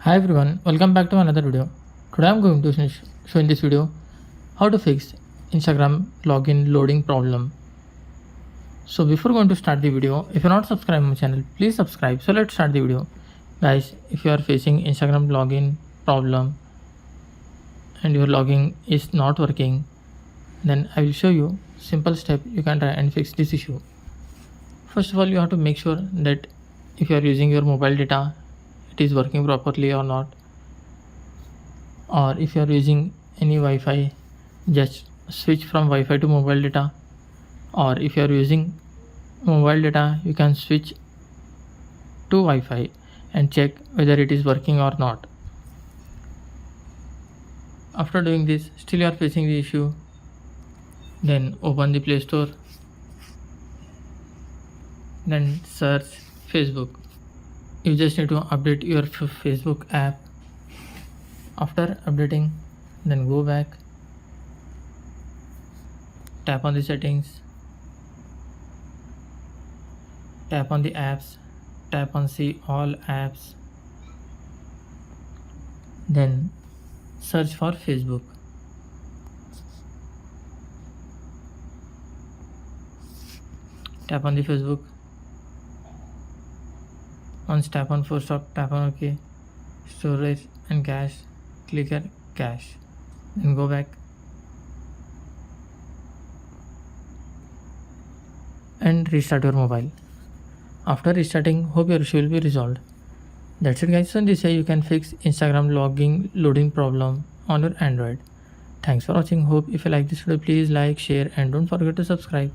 Hi everyone, welcome back to another video. Today I'm going to show in this video how to fix Instagram login loading problem. So before going to start the video, if you're not subscribed my channel, please subscribe. So let's start the video. Guys, if you are facing Instagram login problem and your login is not working, then I will show you simple step you can try and fix this issue. First of all, you have to make sure that if you are using your mobile data, it is working properly or not, or if you are using any Wi-Fi, just switch from Wi-Fi to mobile data, or if you are using mobile data, you can switch to Wi-Fi and check whether it is working or not. After doing this, still you are facing the issue, then open the Play Store, then search Facebook. You just need to update your Facebook app. After updating, then go back, tap on the settings, tap on the apps, tap on see all apps, then search for Facebook. Tap on the Facebook. Once tap on force stop, tap on OK, storage and cache, click here cache, then go back and restart your mobile. After restarting, hope your issue will be resolved. That's it guys. So in this way you can fix Instagram login loading problem on your Android. Thanks for watching. Hope if you like this video, please like, share and don't forget to subscribe.